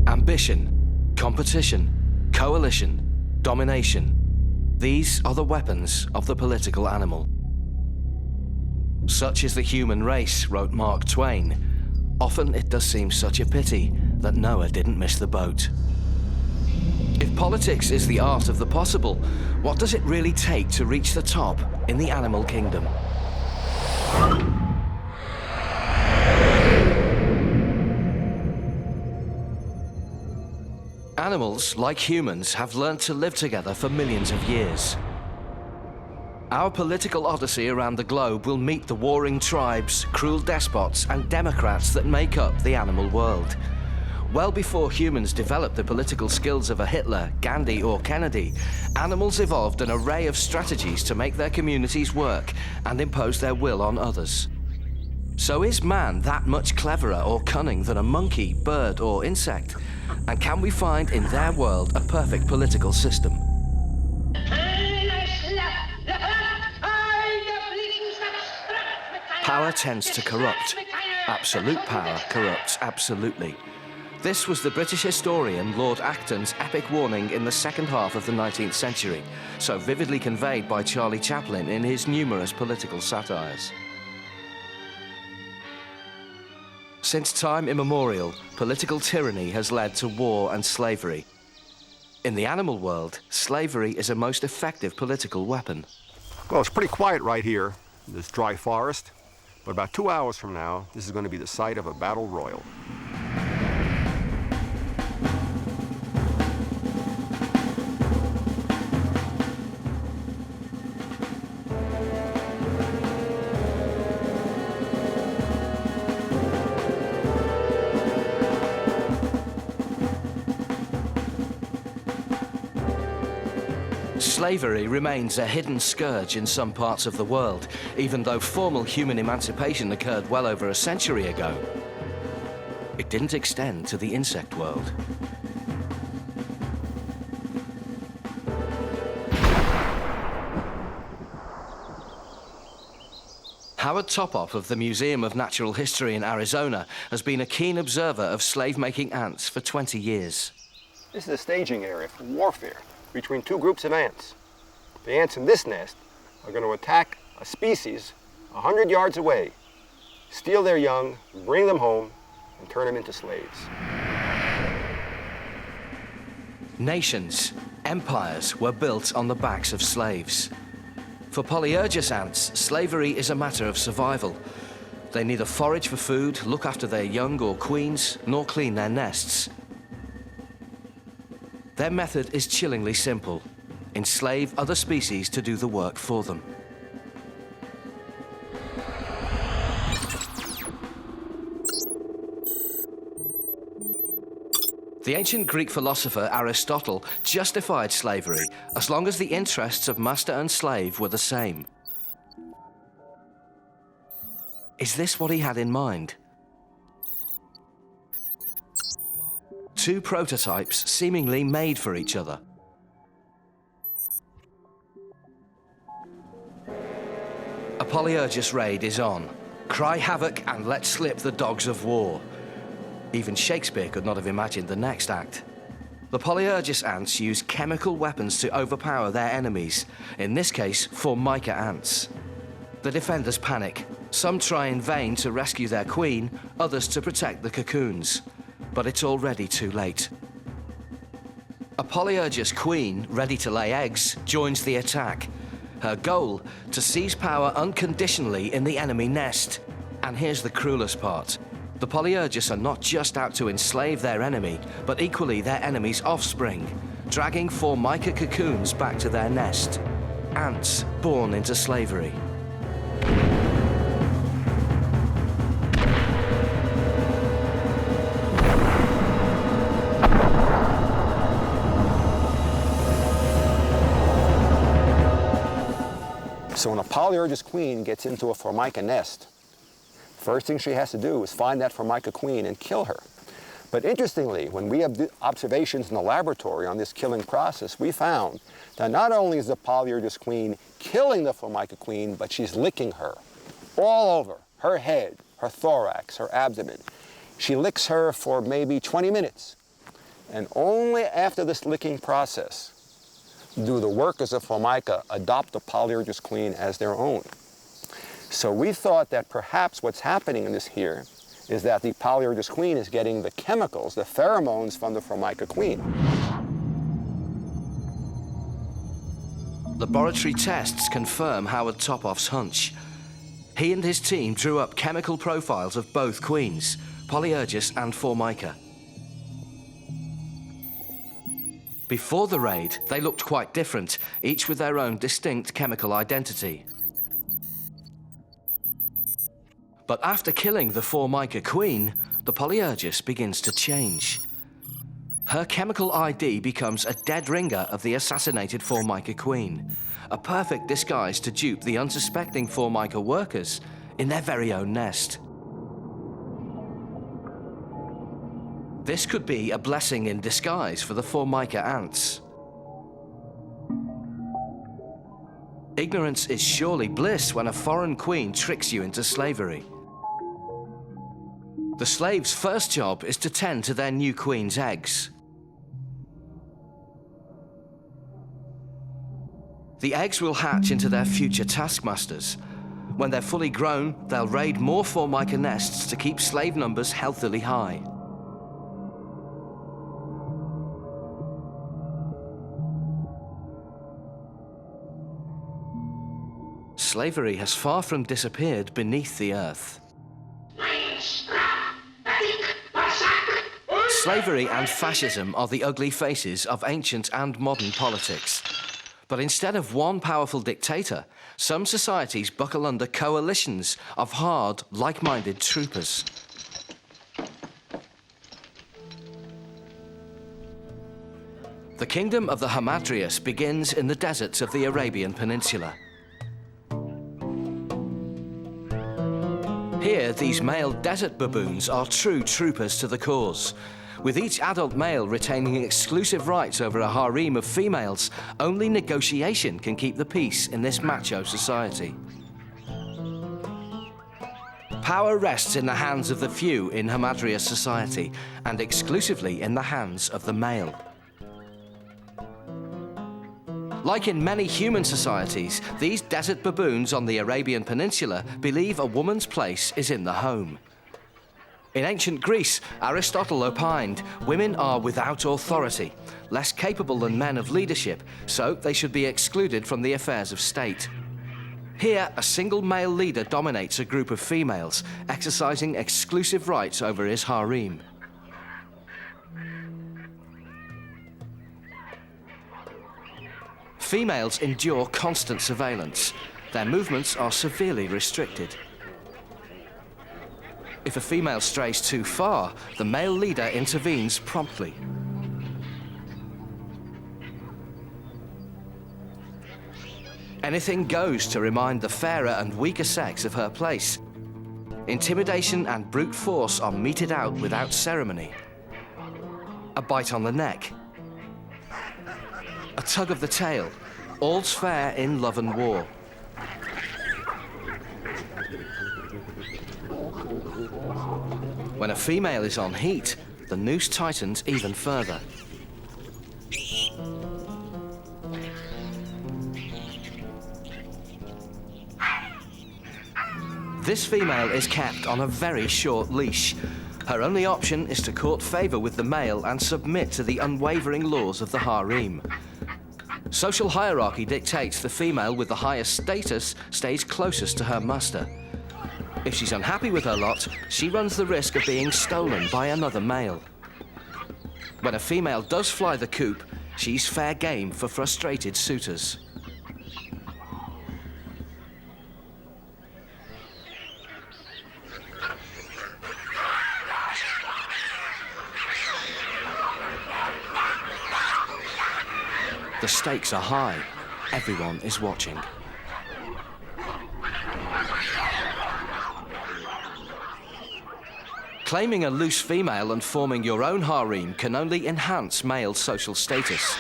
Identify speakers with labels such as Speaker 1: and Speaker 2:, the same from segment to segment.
Speaker 1: Ambition, competition, coalition, domination. These are the weapons of the political animal. Such is the human race, wrote Mark Twain. Often it does seem such a pity that Noah didn't miss the boat. If politics is the art of the possible, what does it really take to reach the top in the animal kingdom? Animals, like humans, have learnt to live together for millions of years. Our political odyssey around the globe will meet the warring tribes, cruel despots, and democrats that make up the animal world. Well before humans developed the political skills of a Hitler, Gandhi, or Kennedy, animals evolved an array of strategies to make their communities work and impose their will on others. So is man that much cleverer or cunning than a monkey, bird, or insect? And can we find in their world a perfect political system? Power tends to corrupt. Absolute power corrupts absolutely. This was the British historian Lord Acton's epic warning in the second half of the 19th century, so vividly conveyed by Charlie Chaplin in his numerous political satires. Since time immemorial, political tyranny has led to war and slavery. In the animal world, slavery is a most effective political weapon.
Speaker 2: Well, it's pretty quiet right here in this dry forest, but about 2 hours from now, this is going to be the site of a battle royal.
Speaker 1: Slavery remains a hidden scourge in some parts of the world, even though formal human emancipation occurred well over a century ago. It didn't extend to the insect world. Howard Topoff of the Museum of Natural History in Arizona has been a keen observer of slave-making ants for 20 years.
Speaker 2: This is a staging area for warfare between two groups of ants. The ants in this nest are going to attack a species 100 yards away, steal their young, bring them home, and turn them into slaves.
Speaker 1: Nations, empires were built on the backs of slaves. For Polyergus ants, slavery is a matter of survival. They neither forage for food, look after their young or queens, nor clean their nests. Their method is chillingly simple: enslave other species to do the work for them. The ancient Greek philosopher Aristotle justified slavery as long as the interests of master and slave were the same. Is this what he had in mind? Two prototypes seemingly made for each other. A Polyergus raid is on. Cry havoc and let slip the dogs of war. Even Shakespeare could not have imagined the next act. The Polyergus ants use chemical weapons to overpower their enemies, in this case, Formica ants. The defenders panic. Some try in vain to rescue their queen, others to protect the cocoons. But it's already too late. A Polyergus queen, ready to lay eggs, joins the attack. Her goal, to seize power unconditionally in the enemy nest. And here's the cruelest part. The Polyergus are not just out to enslave their enemy, but equally their enemy's offspring, dragging Formica cocoons back to their nest. Ants born into slavery.
Speaker 2: So when a Polyergus queen gets into a Formica nest, first thing she has to do is find that Formica queen and kill her. But interestingly, when we have observations in the laboratory on this killing process, we found that not only is the Polyergus queen killing the Formica queen, but she's licking her all over, her head, her thorax, her abdomen. She licks her for maybe 20 minutes. And only after this licking process do the workers of Formica adopt the Polyergus queen as their own. So we thought that perhaps what's happening in this here is that the Polyergus queen is getting the chemicals, the pheromones from the Formica queen.
Speaker 1: Laboratory tests confirm Howard Topoff's hunch. He and his team drew up chemical profiles of both queens, Polyergus and Formica. Before the raid, they looked quite different, each with their own distinct chemical identity. But after killing the Formica queen, the Polyergus begins to change. Her chemical ID becomes a dead ringer of the assassinated Formica queen, a perfect disguise to dupe the unsuspecting Formica workers in their very own nest. This could be a blessing in disguise for the Formica ants. Ignorance is surely bliss when a foreign queen tricks you into slavery. The slave's first job is to tend to their new queen's eggs. The eggs will hatch into their future taskmasters. When they're fully grown, they'll raid more Formica nests to keep slave numbers healthily high. Slavery has far from disappeared beneath the earth. Slavery and fascism are the ugly faces of ancient and modern politics. But instead of one powerful dictator, some societies buckle under coalitions of hard, like-minded troopers. The kingdom of the Hamadryas begins in the deserts of the Arabian Peninsula. Here, these male desert baboons are true troopers to the cause. With each adult male retaining exclusive rights over a harem of females, only negotiation can keep the peace in this macho society. Power rests in the hands of the few in Hamadryas society, and exclusively in the hands of the male. Like in many human societies, these desert baboons on the Arabian Peninsula believe a woman's place is in the home. In ancient Greece, Aristotle opined women are without authority, less capable than men of leadership, so they should be excluded from the affairs of state. Here, a single male leader dominates a group of females, exercising exclusive rights over his harem. Females endure constant surveillance. Their movements are severely restricted. If a female strays too far, the male leader intervenes promptly. Anything goes to remind the fairer and weaker sex of her place. Intimidation and brute force are meted out without ceremony. A bite on the neck. A tug of the tail. All's fair in love and war. When a female is on heat, the noose tightens even further. This female is kept on a very short leash. Her only option is to court favor with the male and submit to the unwavering laws of the harem. Social hierarchy dictates the female with the highest status stays closest to her master. If she's unhappy with her lot, she runs the risk of being stolen by another male. When a female does fly the coop, she's fair game for frustrated suitors. The stakes are high. Everyone is watching. Claiming a loose female and forming your own harem can only enhance male social status.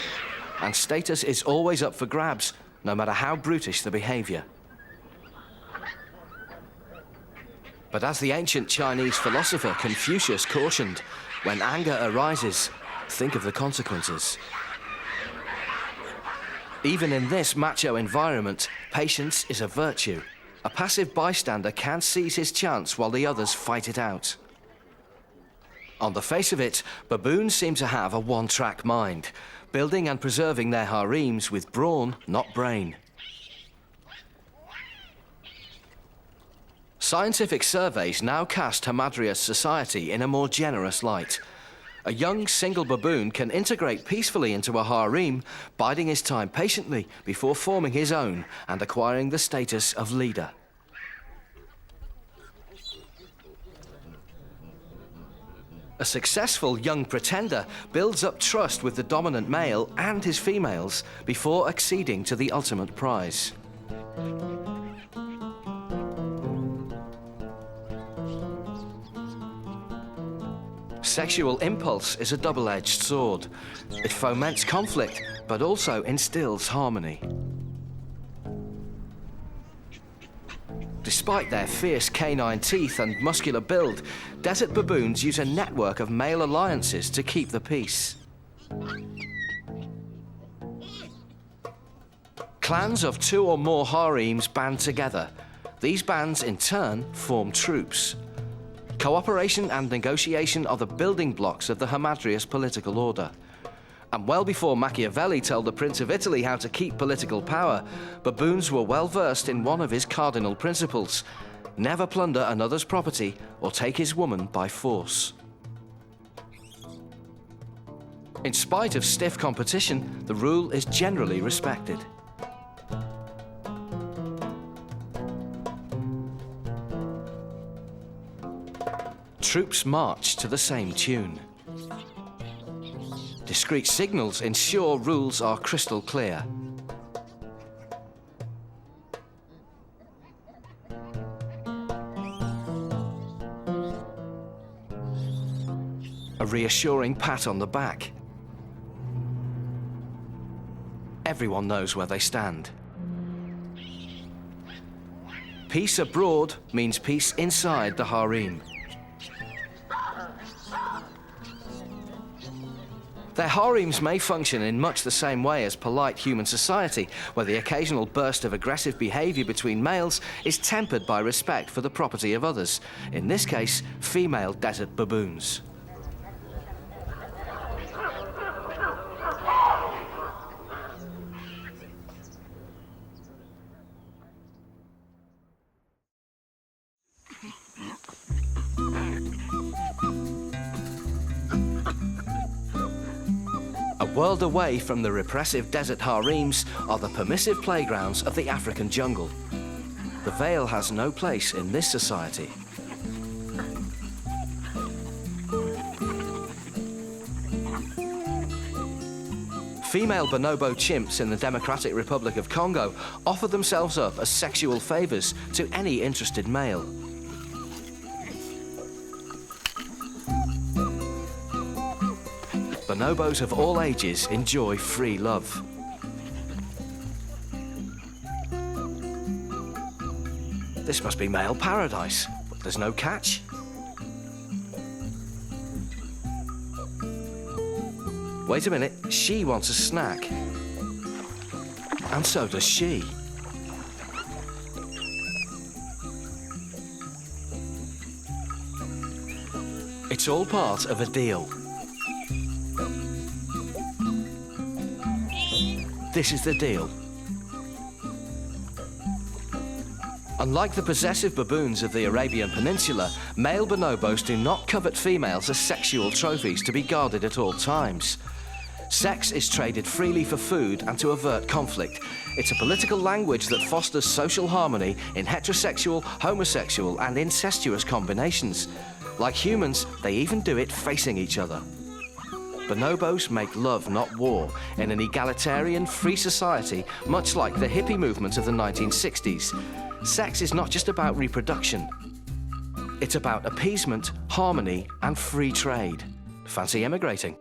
Speaker 1: And status is always up for grabs, no matter how brutish the behavior. But as the ancient Chinese philosopher Confucius cautioned, when anger arises, think of the consequences. Even in this macho environment, patience is a virtue. A passive bystander can't seize his chance while the others fight it out. On the face of it, baboons seem to have a one-track mind, building and preserving their harems with brawn, not brain. Scientific surveys now cast Hamadryas society in a more generous light. A young single baboon can integrate peacefully into a harem, biding his time patiently before forming his own and acquiring the status of leader. A successful young pretender builds up trust with the dominant male and his females before acceding to the ultimate prize. Sexual impulse is a double-edged sword. It foments conflict, but also instills harmony. Despite their fierce canine teeth and muscular build, desert baboons use a network of male alliances to keep the peace. Clans of 2 or more harems band together. These bands, in turn, form troops. Cooperation and negotiation are the building blocks of the Hamadryas political order. And well before Machiavelli told the Prince of Italy how to keep political power, baboons were well versed in one of his cardinal principles: never plunder another's property or take his woman by force. In spite of stiff competition, the rule is generally respected. Troops march to the same tune. Discreet signals ensure rules are crystal clear. A reassuring pat on the back. Everyone knows where they stand. Peace abroad means peace inside the harem. Their harems may function in much the same way as polite human society, where the occasional burst of aggressive behavior between males is tempered by respect for the property of others, in this case, female desert baboons. A world away from the repressive desert harems are the permissive playgrounds of the African jungle. The veil has no place in this society. Female bonobo chimps in the Democratic Republic of Congo offer themselves up as sexual favors to any interested male. Bonobos of all ages enjoy free love. This must be male paradise, but there's no catch. Wait a minute, she wants a snack. And so does she. It's all part of a deal. This is the deal. Unlike the possessive baboons of the Arabian Peninsula, male bonobos do not covet females as sexual trophies to be guarded at all times. Sex is traded freely for food and to avert conflict. It's a political language that fosters social harmony in heterosexual, homosexual, and incestuous combinations. Like humans, they even do it facing each other. Bonobos make love, not war, in an egalitarian, free society, much like the hippie movement of the 1960s. Sex is not just about reproduction. It's about appeasement, harmony, and free trade. Fancy emigrating?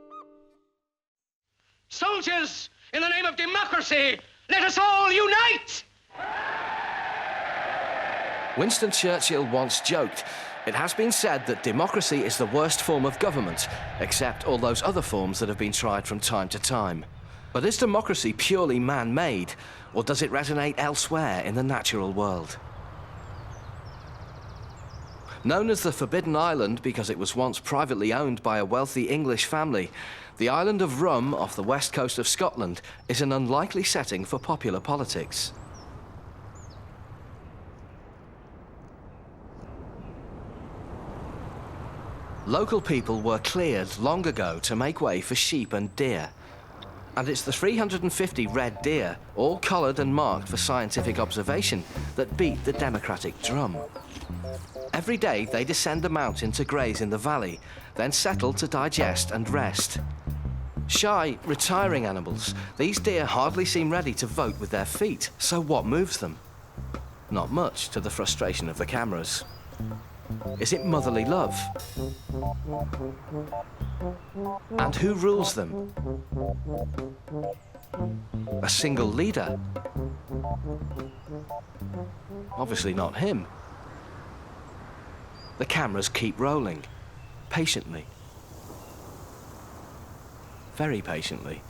Speaker 3: Soldiers, in the name of democracy, let us all unite!
Speaker 1: Winston Churchill once joked, "It has been said that democracy is the worst form of government, except all those other forms that have been tried from time to time." But is democracy purely man-made, or does it resonate elsewhere in the natural world? Known as the Forbidden Island because it was once privately owned by a wealthy English family, the island of Rum off the west coast of Scotland is an unlikely setting for popular politics. Local people were cleared long ago to make way for sheep and deer. And it's the 350 red deer, all collared and marked for scientific observation, that beat the democratic drum. Every day they descend the mountain to graze in the valley, then settle to digest and rest. Shy, retiring animals, these deer hardly seem ready to vote with their feet, so what moves them? Not much, to the frustration of the cameras. Is it motherly love? And who rules them? A single leader? Obviously not him. The cameras keep rolling, patiently. Very patiently.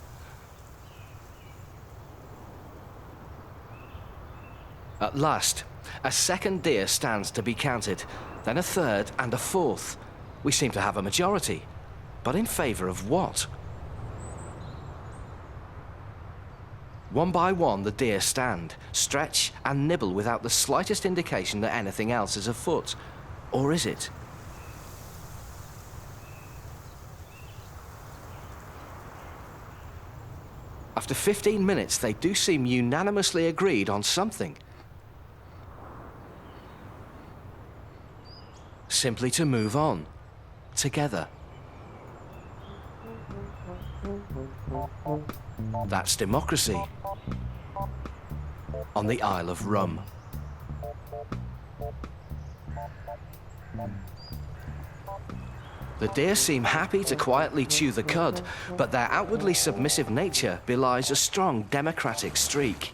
Speaker 1: At last, a second deer stands to be counted, then a third and a fourth. We seem to have a majority, but in favor of what? One by one, the deer stand, stretch and nibble without the slightest indication that anything else is afoot. Or is it? After 15 minutes, they do seem unanimously agreed on something. Simply to move on, together. That's democracy on the Isle of Rum. The deer seem happy to quietly chew the cud, but their outwardly submissive nature belies a strong democratic streak.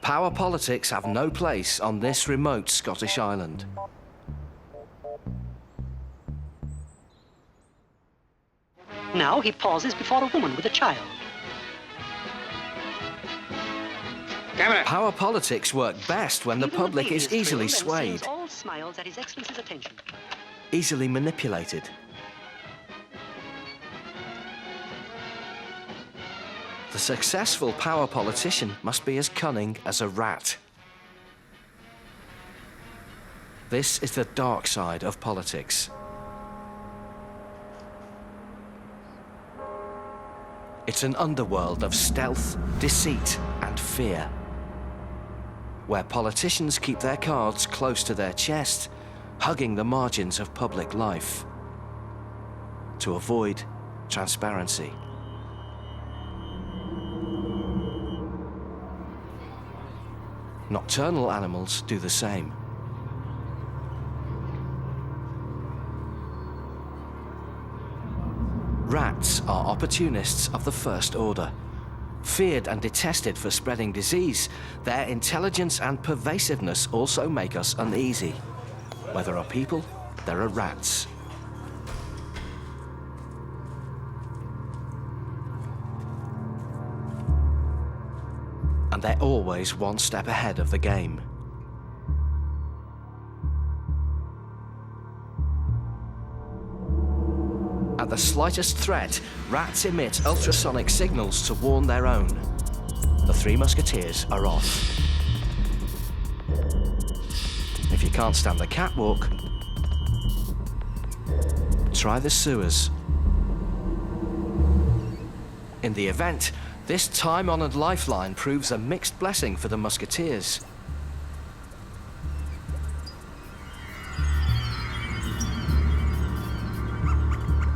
Speaker 1: Power politics have no place on this remote Scottish island.
Speaker 4: Now he pauses before a woman with a child.
Speaker 3: Camera.
Speaker 1: Power politics work best when the
Speaker 4: Even
Speaker 1: public
Speaker 4: baby
Speaker 1: is easily
Speaker 4: thrilled and
Speaker 1: swayed,
Speaker 4: sings all smiles at His Excellency's attention.
Speaker 1: easily manipulated. The successful power politician must be as cunning as a rat. This is the dark side of politics. It's an underworld of stealth, deceit, and fear, where politicians keep their cards close to their chest, hugging the margins of public life to avoid transparency. Nocturnal animals do the same. Rats are opportunists of the first order. Feared and detested for spreading disease, their intelligence and pervasiveness also make us uneasy. Where there are people, there are rats. And they're always one step ahead of the game. At the slightest threat, rats emit ultrasonic signals to warn their own. The Three Musketeers are off. If you can't stand the catwalk, try the sewers. In the event, this time-honored lifeline proves a mixed blessing for the Musketeers.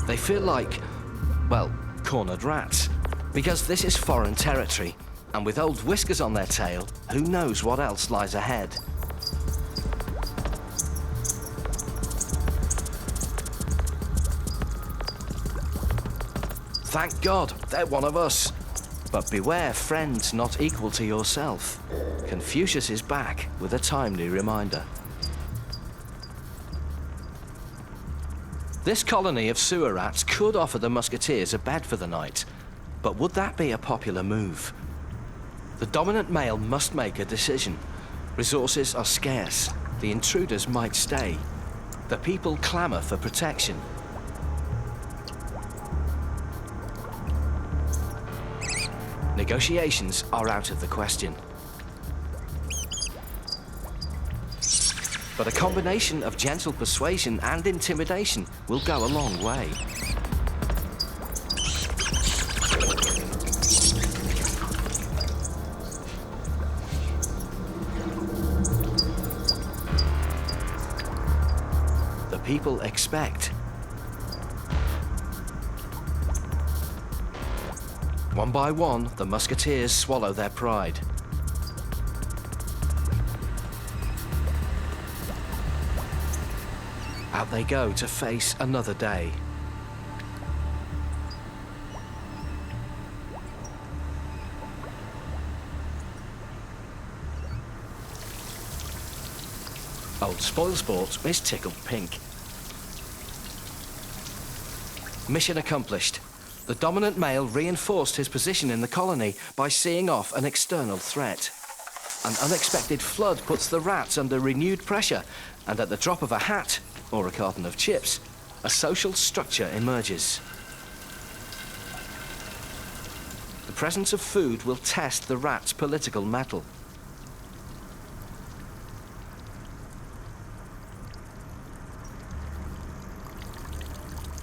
Speaker 1: They feel like, well, cornered rats, because this is foreign territory, and with old whiskers on their tail, who knows what else lies ahead. Thank God, they're one of us. But beware, friends not equal to yourself. Confucius is back with a timely reminder. This colony of sewer rats could offer the Musketeers a bed for the night, but would that be a popular move? The dominant male must make a decision. Resources are scarce. The intruders might stay. The people clamour for protection. Negotiations are out of the question. But a combination of gentle persuasion and intimidation will go a long way. The people expect. One by one, the Musketeers swallow their pride. Out they go to face another day. Old Spoilsport is tickled pink. Mission accomplished. The dominant male reinforced his position in the colony by seeing off an external threat. An unexpected flood puts the rats under renewed pressure, and at the drop of a hat, or a carton of chips, a social structure emerges. The presence of food will test the rats' political mettle.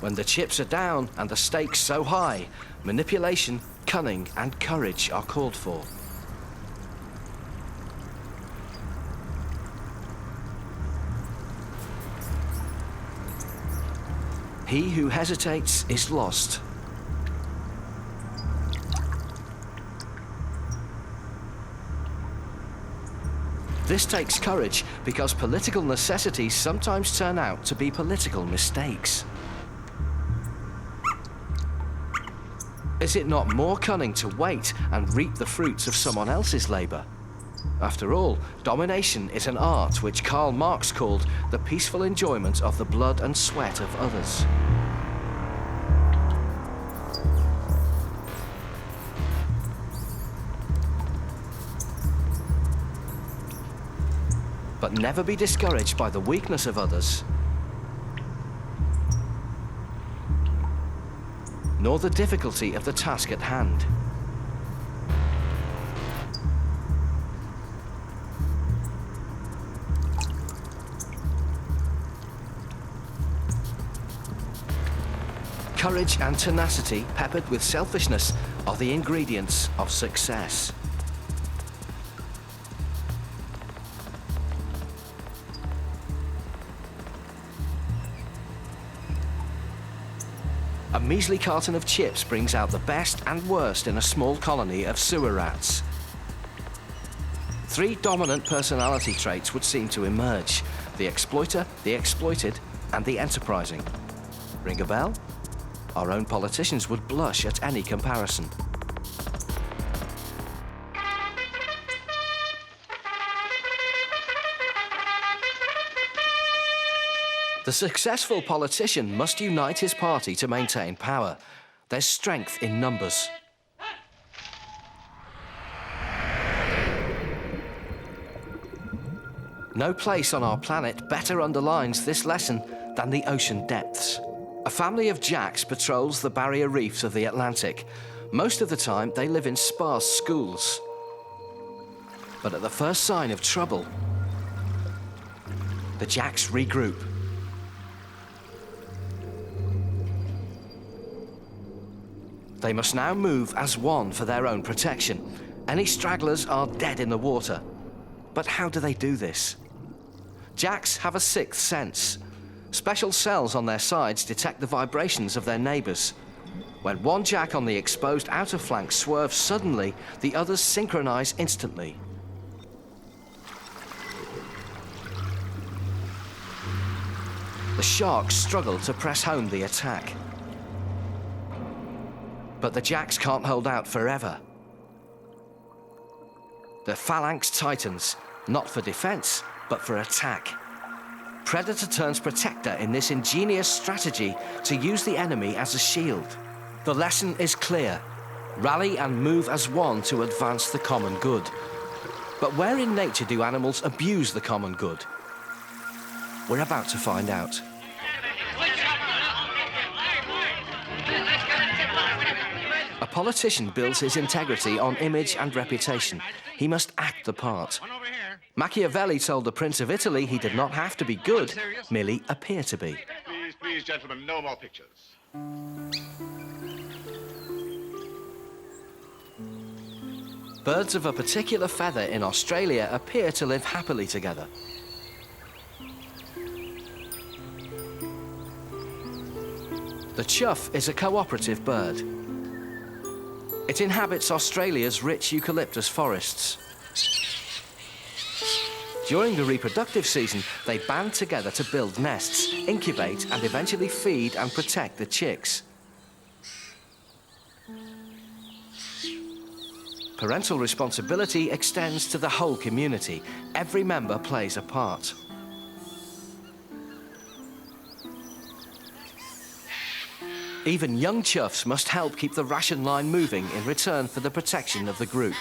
Speaker 1: When the chips are down and the stakes so high, manipulation, cunning, and courage are called for. He who hesitates is lost. This takes courage because political necessities sometimes turn out to be political mistakes. Is it not more cunning to wait and reap the fruits of someone else's labor? After all, domination is an art which Karl Marx called the peaceful enjoyment of the blood and sweat of others. But never be discouraged by the weakness of others, nor the difficulty of the task at hand. Courage and tenacity, peppered with selfishness, are the ingredients of success. A measly carton of chips brings out the best and worst in a small colony of sewer rats. 3 dominant personality traits would seem to emerge: the exploiter, the exploited, and the enterprising. Ring a bell? Our own politicians would blush at any comparison. The successful politician must unite his party to maintain power. There's strength in numbers. No place on our planet better underlines this lesson than the ocean depths. A family of jacks patrols the barrier reefs of the Atlantic. Most of the time, they live in sparse schools. But at the first sign of trouble, the Jacks regroup. They must now move as one for their own protection. Any stragglers are dead in the water. But how do they do this? Jacks have a sixth sense. Special cells on their sides detect the vibrations of their neighbours. When one Jack on the exposed outer flank swerves suddenly, the others synchronize instantly. The sharks struggle to press home the attack. But the Jacks can't hold out forever. The phalanx tightens, not for defense, but for attack. Predator turns protector in this ingenious strategy to use the enemy as a shield. The lesson is clear. Rally and move as one to advance the common good. But where in nature do animals abuse the common good? We're about to find out. A politician builds his integrity on image and reputation. He must act the part. Machiavelli told the Prince of Italy he did not have to be good, merely appear to be.
Speaker 5: Please, please, gentlemen, no more pictures.
Speaker 1: Birds of a particular feather in Australia appear to live happily together. The chough is a cooperative bird. It inhabits Australia's rich eucalyptus forests. During the reproductive season, they band together to build nests, incubate, and eventually feed and protect the chicks. Parental responsibility extends to the whole community. Every member plays a part. Even young chuffs must help keep the ration line moving in return for the protection of the group.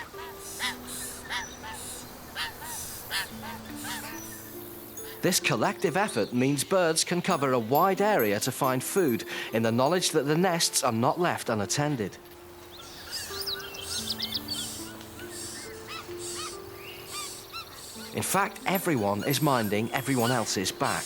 Speaker 1: This collective effort means birds can cover a wide area to find food in the knowledge that the nests are not left unattended. In fact, everyone is minding everyone else's back.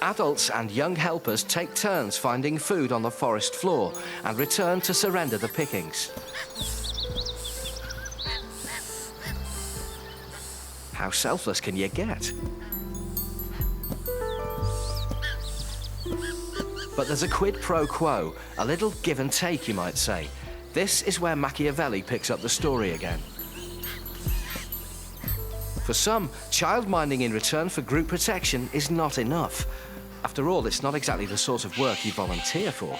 Speaker 1: Adults and young helpers take turns finding food on the forest floor and return to surrender the pickings. How selfless can you get? But there's a quid pro quo, a little give and take, you might say. This is where Machiavelli picks up the story again. For some, child minding in return for group protection is not enough. After all, it's not exactly the sort of work you volunteer for.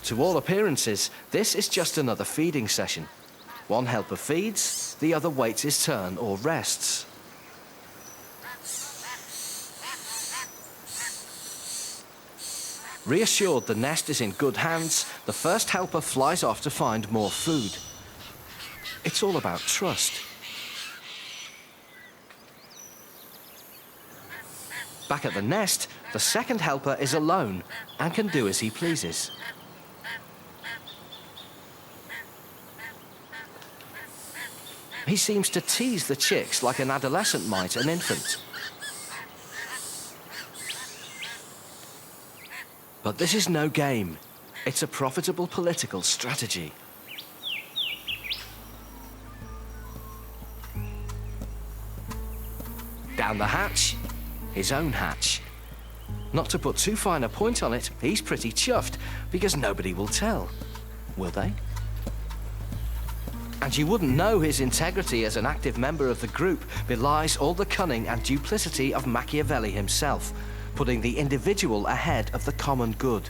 Speaker 1: To all appearances, this is just another feeding session. One helper feeds, the other waits his turn or rests. Reassured the nest is in good hands, the first helper flies off to find more food. It's all about trust. Back at the nest, the second helper is alone and can do as he pleases. He seems to tease the chicks like an adolescent might an infant. But this is no game. It's a profitable political strategy. Down the hatch, his own hatch. Not to put too fine a point on it, he's pretty chuffed, because nobody will tell. Will they? And you wouldn't know his integrity as an active member of the group belies all the cunning and duplicity of Machiavelli himself, putting the individual ahead of the common good.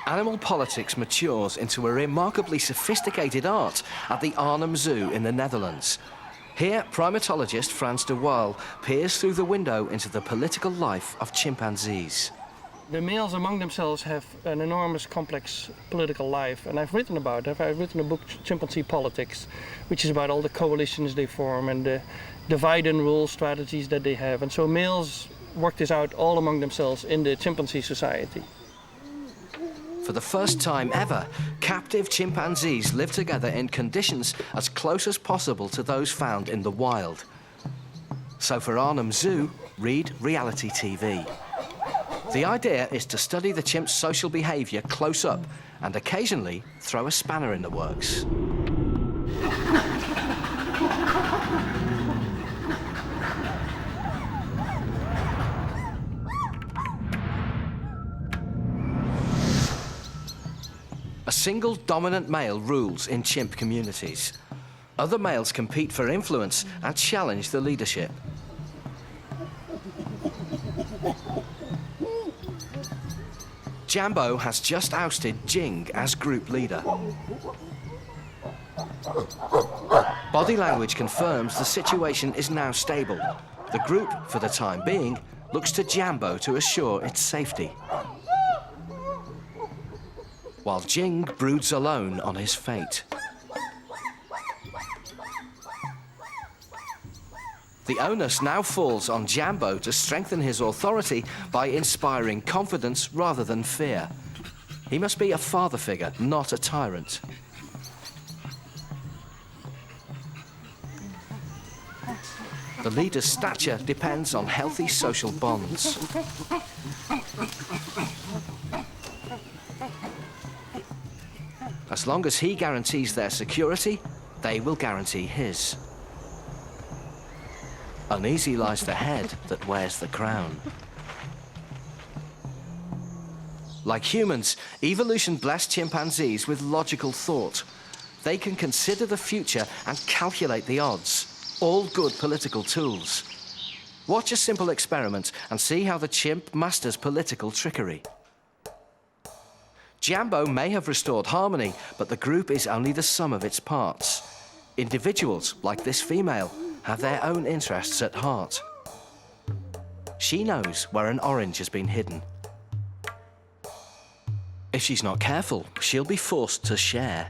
Speaker 1: Animal politics matures into a remarkably sophisticated art at the Arnhem Zoo in the Netherlands. Here, primatologist Frans de Waal peers through the window into the political life of chimpanzees.
Speaker 6: The males among themselves have an enormous complex political life, and I've written about it. I've written a book, Chimpanzee Politics, which is about all the coalitions they form and the divide and rule strategies that they have. And so males work this out all among themselves in the chimpanzee society.
Speaker 1: For the first time ever, captive chimpanzees live together in conditions as close as possible to those found in the wild. So for Arnhem Zoo, read reality TV. The idea is to study the chimp's social behaviour close up and occasionally throw a spanner in the works. A single dominant male rules in chimp communities. Other males compete for influence and challenge the leadership. Jambo has just ousted Jing as group leader. Body language confirms the situation is now stable. The group, for the time being, looks to Jambo to assure its safety, while Jing broods alone on his fate. The onus now falls on Jambo to strengthen his authority by inspiring confidence rather than fear. He must be a father figure, not a tyrant. The leader's stature depends on healthy social bonds. As long as he guarantees their security, they will guarantee his. Uneasy lies the head that wears the crown. Like humans, evolution blessed chimpanzees with logical thought. They can consider the future and calculate the odds, all good political tools. Watch a simple experiment and see how the chimp masters political trickery. Jambo may have restored harmony, but the group is only the sum of its parts. Individuals, like this female, have their own interests at heart. She knows where an orange has been hidden. If she's not careful, she'll be forced to share.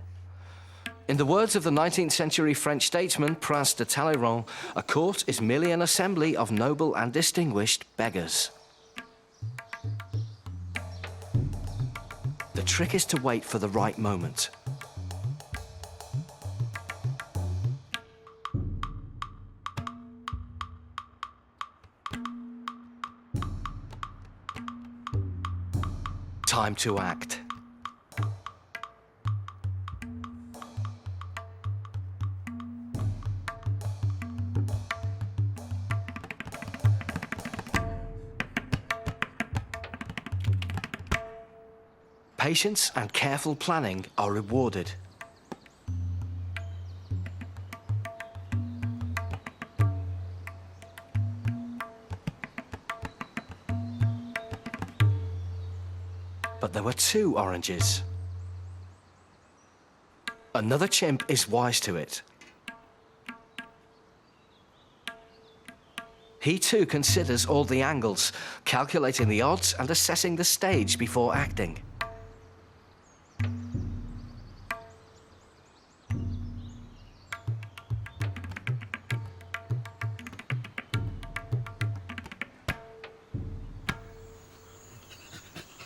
Speaker 1: In the words of the 19th century French statesman Prince de Talleyrand, a court is merely an assembly of noble and distinguished beggars. The trick is to wait for the right moment. Time to act. Patience and careful planning are rewarded. But there were 2 oranges. Another chimp is wise to it. He too considers all the angles, calculating the odds and assessing the stage before acting.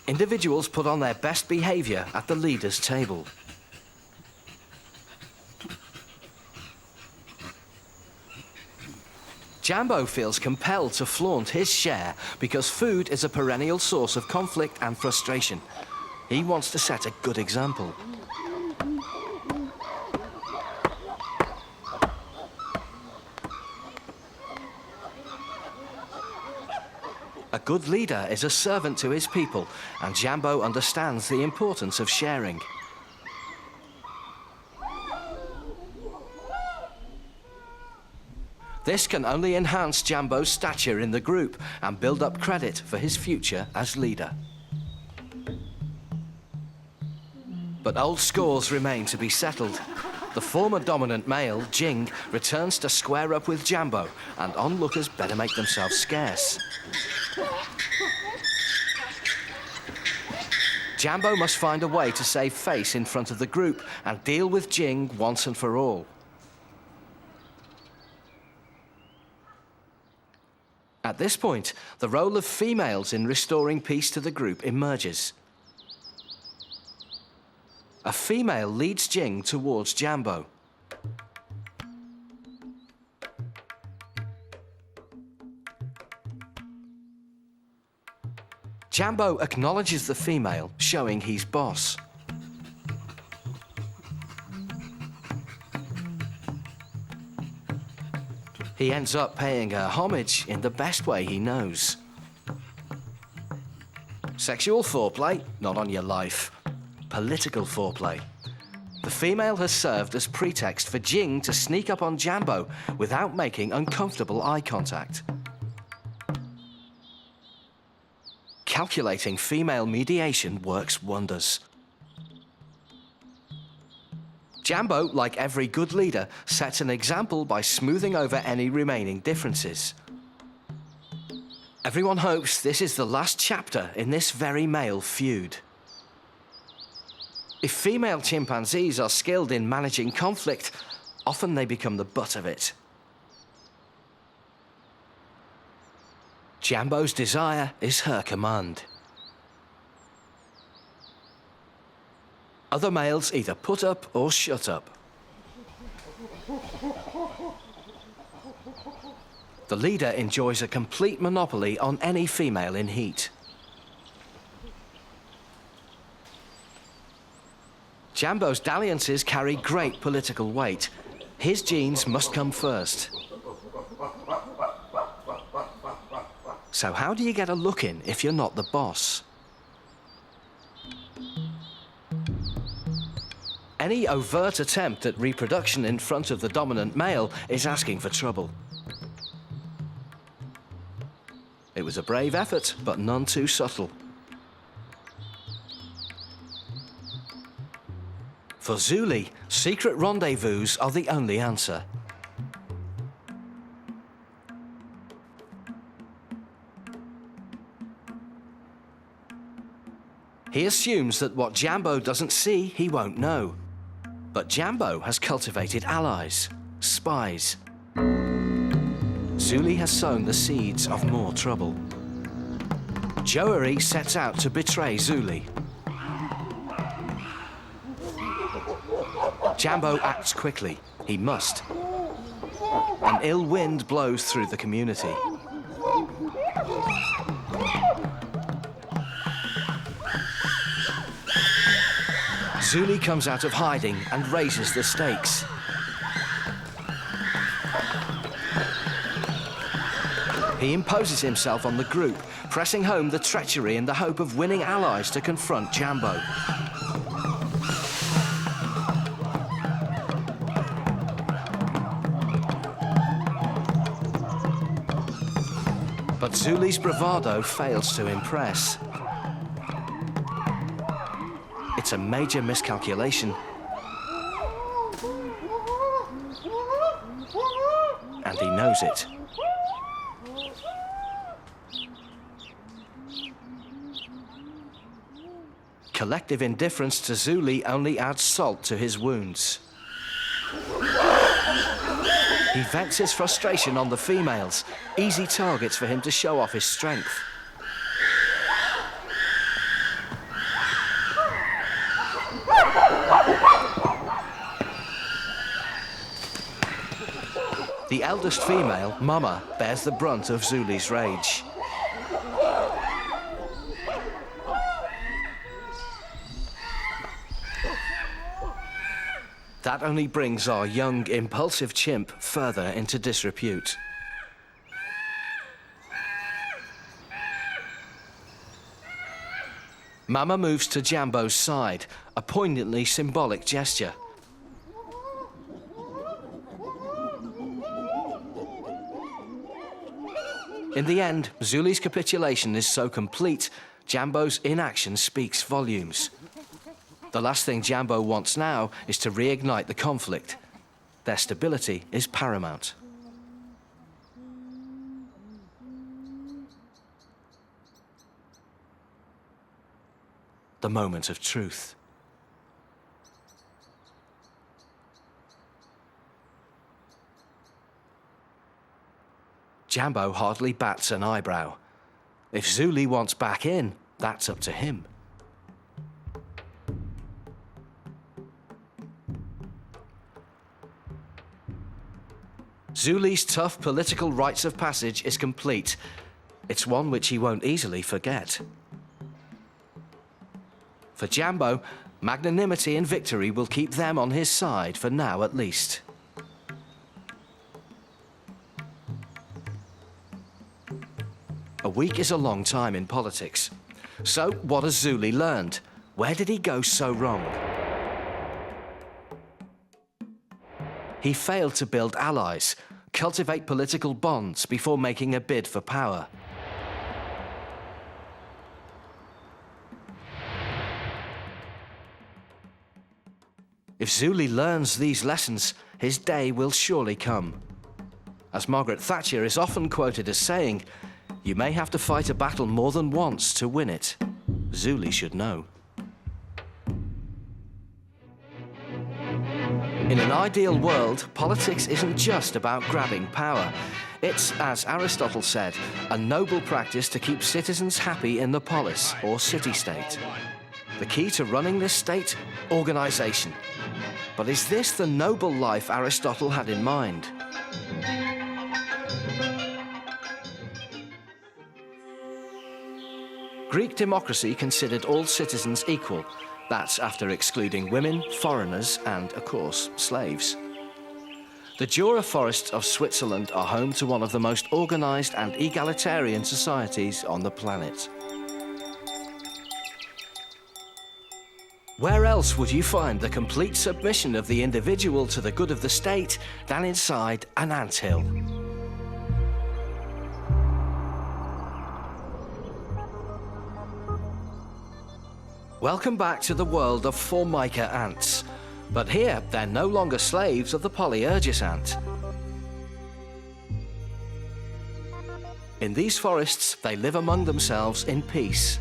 Speaker 1: Individuals put on their best behavior at the leader's table. Jambo feels compelled to flaunt his share because food is a perennial source of conflict and frustration. He wants to set a good example. A good leader is a servant to his people, and Jambo understands the importance of sharing. This can only enhance Jambo's stature in the group and build up credit for his future as leader. But old scores remain to be settled. The former dominant male, Jing, returns to square up with Jambo, and onlookers better make themselves scarce. Jambo must find a way to save face in front of the group and deal with Jing once and for all. At this point, the role of females in restoring peace to the group emerges. A female leads Jing towards Jambo. Jambo acknowledges the female, showing he's boss. He ends up paying her homage in the best way he knows. Sexual foreplay? Not on your life. Political foreplay. The female has served as pretext for Jing to sneak up on Jambo without making uncomfortable eye contact. Calculating female mediation works wonders. Jambo, like every good leader, sets an example by smoothing over any remaining differences. Everyone hopes this is the last chapter in this very male feud. If female chimpanzees are skilled in managing conflict, often they become the butt of it. Jambo's desire is her command. Other males either put up or shut up. The leader enjoys a complete monopoly on any female in heat. Jambo's dalliances carry great political weight. His genes must come first. So how do you get a look in if you're not the boss? Any overt attempt at reproduction in front of the dominant male is asking for trouble. It was a brave effort, but none too subtle. For Zuli, secret rendezvous are the only answer. He assumes that what Jambo doesn't see, he won't know. But Jambo has cultivated allies, spies. Zuli has sown the seeds of more trouble. Joeri sets out to betray Zuli. Jambo acts quickly. He must. An ill wind blows through the community. Zuli comes out of hiding and raises the stakes. He imposes himself on the group, pressing home the treachery in the hope of winning allies to confront Jambo. But Zuli's bravado fails to impress. It's a major miscalculation. And he knows it. Collective indifference to Zuli only adds salt to his wounds. He vents his frustration on the females, easy targets for him to show off his strength. The eldest female, Mama, bears the brunt of Zuli's rage. That only brings our young, impulsive chimp further into disrepute. Mama moves to Jambo's side, a poignantly symbolic gesture. In the end, Zuli's capitulation is so complete, Jambo's inaction speaks volumes. The last thing Jambo wants now is to reignite the conflict. Their stability is paramount. the moment of truth. Jambo hardly bats an eyebrow. If Zuli wants back in, that's up to him. Zuli's tough political rites of passage is complete. It's one which he won't easily forget. For Jambo, magnanimity and victory will keep them on his side, for now at least. A week is a long time in politics. So, what has Zuli learned? Where did he go so wrong? He failed to build allies, cultivate political bonds before making a bid for power. If Zuli learns these lessons, his day will surely come. As Margaret Thatcher is often quoted as saying, "You may have to fight a battle more than once to win it." Zuli should know. In an ideal world, politics isn't just about grabbing power. It's, as Aristotle said, a noble practice to keep citizens happy in the polis or city-state. The key to running this state? Organisation. But is this the noble life Aristotle had in mind? Greek democracy considered all citizens equal. That's after excluding women, foreigners, and, of course, slaves. The Jura forests of Switzerland are home to one of the most organised and egalitarian societies on the planet. Where else would you find the complete submission of the individual to the good of the state than inside an anthill? Welcome back to the world of Formica ants. But here, they're no longer slaves of the Polyergus ant. In these forests, they live among themselves in peace.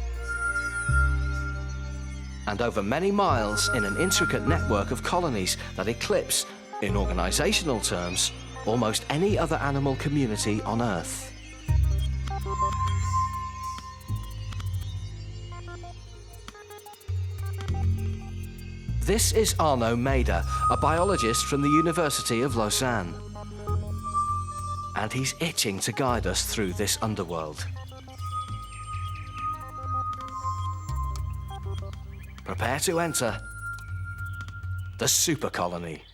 Speaker 1: And over many miles in an intricate network of colonies that eclipse, in organisational terms, almost any other animal community on Earth. This is Arnaud Maida, a biologist from the University of Lausanne. And he's itching to guide us through this underworld. Prepare to enter the super colony.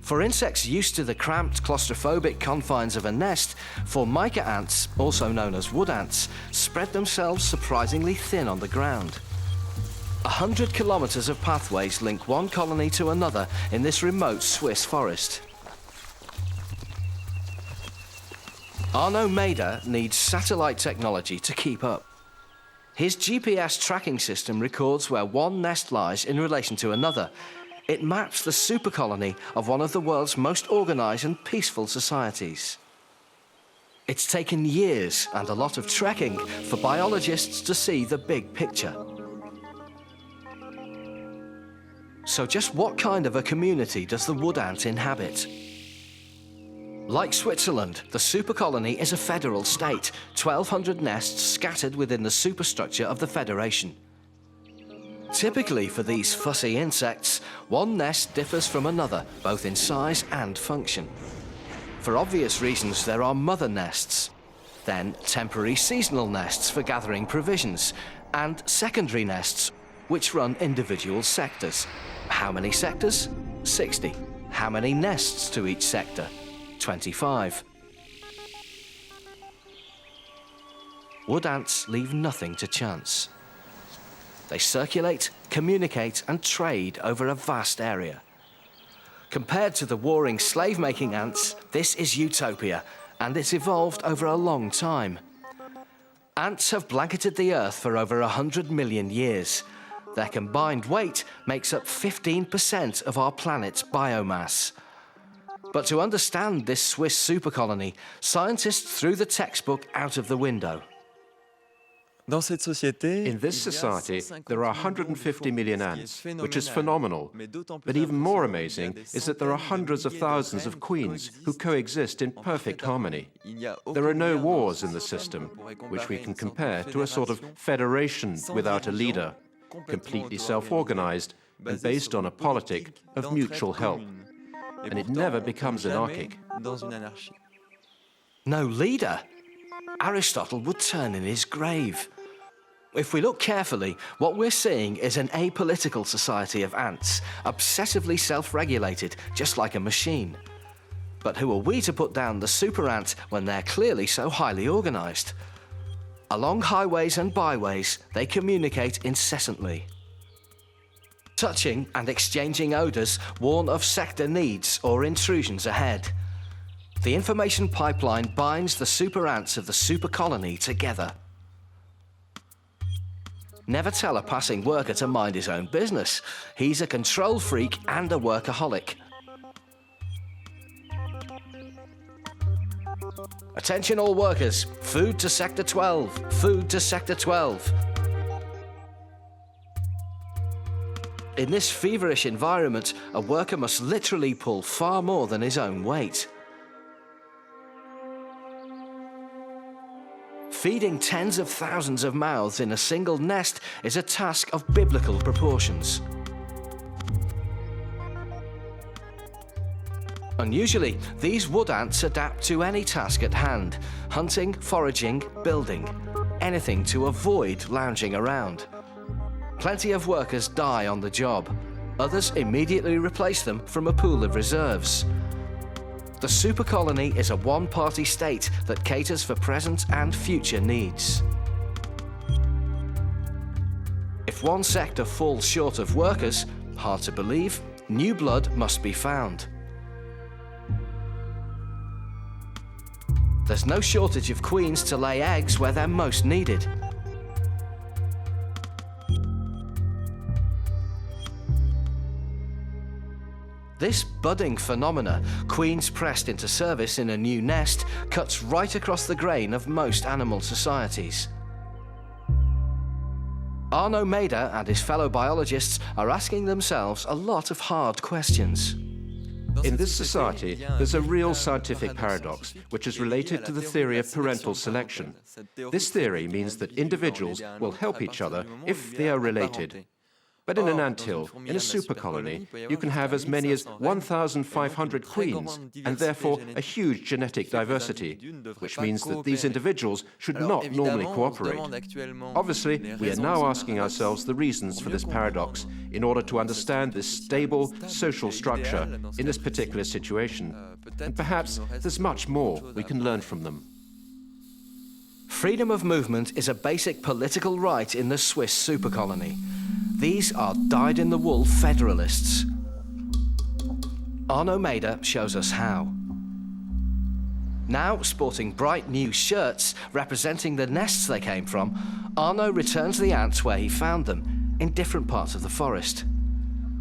Speaker 1: For insects used to the cramped, claustrophobic confines of a nest, Formica ants, also known as wood ants, spread themselves surprisingly thin on the ground. 100 kilometers of pathways link one colony to another in this remote Swiss forest. Arnaud Maida needs satellite technology to keep up. His GPS tracking system records where one nest lies in relation to another. It maps the super colony of one of the world's most organised and peaceful societies. It's taken years and a lot of trekking for biologists to see the big picture. So just what kind of a community does the wood ant inhabit? Like Switzerland, the super colony is a federal state, 1,200 nests scattered within the superstructure of the federation. Typically for these fussy insects, one nest differs from another, both in size and function. For obvious reasons, there are mother nests, then temporary seasonal nests for gathering provisions, and secondary nests, which run individual sectors. How many sectors? 60. How many nests to each sector? 25. Wood ants leave nothing to chance. They circulate, communicate, and trade over a vast area. Compared to the warring slave-making ants, this is utopia, and it's evolved over a long time. Ants have blanketed the Earth for over 100 million years. Their combined weight makes up 15% of our planet's biomass. But to understand this Swiss supercolony, scientists threw the textbook out of the window.
Speaker 7: In this society, there are 150 million ants, which is phenomenal. But even more amazing is that there are hundreds of thousands of queens who coexist in perfect harmony. There are no wars in the system, which we can compare to a sort of federation without a leader, completely self-organized and based on a politic of mutual help. And it never becomes anarchic.
Speaker 1: No leader? Aristotle would turn in his grave. If we look carefully, what we're seeing is an apolitical society of ants, obsessively self-regulated, just like a machine. But who are we to put down the super ant when they're clearly so highly organized? Along highways and byways, they communicate incessantly. Touching and exchanging odors warn of sector needs or intrusions ahead. The information pipeline binds the super ants of the super colony together. Never tell a passing worker to mind his own business. He's a control freak and a workaholic. Attention all workers, food to Sector 12, food to Sector 12. In this feverish environment, a worker must literally pull far more than his own weight. Feeding tens of thousands of mouths in a single nest is a task of biblical proportions. Unusually, these wood ants adapt to any task at hand: hunting, foraging, building, anything to avoid lounging around. Plenty of workers die on the job. Others immediately replace them from a pool of reserves. The super colony is a one-party state that caters for present and future needs. If one sector falls short of workers, hard to believe, new blood must be found. There's no shortage of queens to lay eggs where they're most needed. This budding phenomena, queens pressed into service in a new nest, cuts right across the grain of most animal societies. Arno Maeder and his fellow biologists are asking themselves a lot of hard questions.
Speaker 7: In this society, there's a real scientific paradox, which is related to the theory of parental selection. This theory means that individuals will help each other if they are related. But in an anthill, in a super colony, you can have as many as 1,500 queens, and therefore a huge genetic diversity, which means that these individuals should not normally cooperate. Obviously, we are now asking ourselves the reasons for this paradox in order to understand this stable social structure in this particular situation. And perhaps there's much more we can learn from them.
Speaker 1: Freedom of movement is a basic political right in the Swiss super colony. These are dyed-in-the-wool federalists. Arno Maeder shows us how. Now sporting bright new shirts representing the nests they came from, Arno returns the ants where he found them, in different parts of the forest.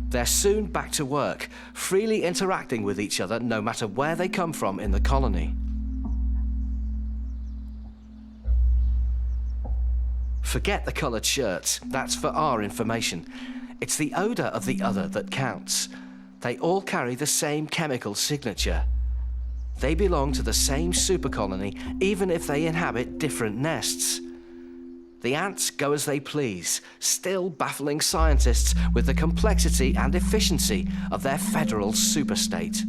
Speaker 1: They're soon back to work, freely interacting with each other no matter where they come from in the colony. Forget the coloured shirts, that's for our information. It's the odour of the other that counts. They all carry the same chemical signature. They belong to the same super colony, even if they inhabit different nests. The ants go as they please, still baffling scientists with the complexity and efficiency of their federal superstate.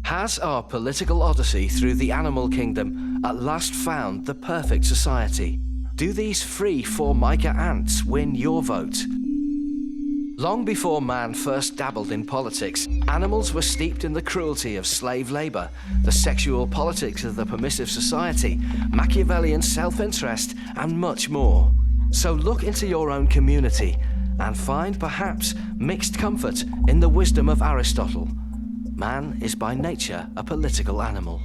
Speaker 1: Has our political odyssey through the animal kingdom at last found the perfect society? Do these free Formica ants win your vote? Long before man first dabbled in politics, animals were steeped in the cruelty of slave labor, the sexual politics of the permissive society, Machiavellian self-interest, and much more. So look into your own community and find perhaps mixed comfort in the wisdom of Aristotle. Man is by nature a political animal.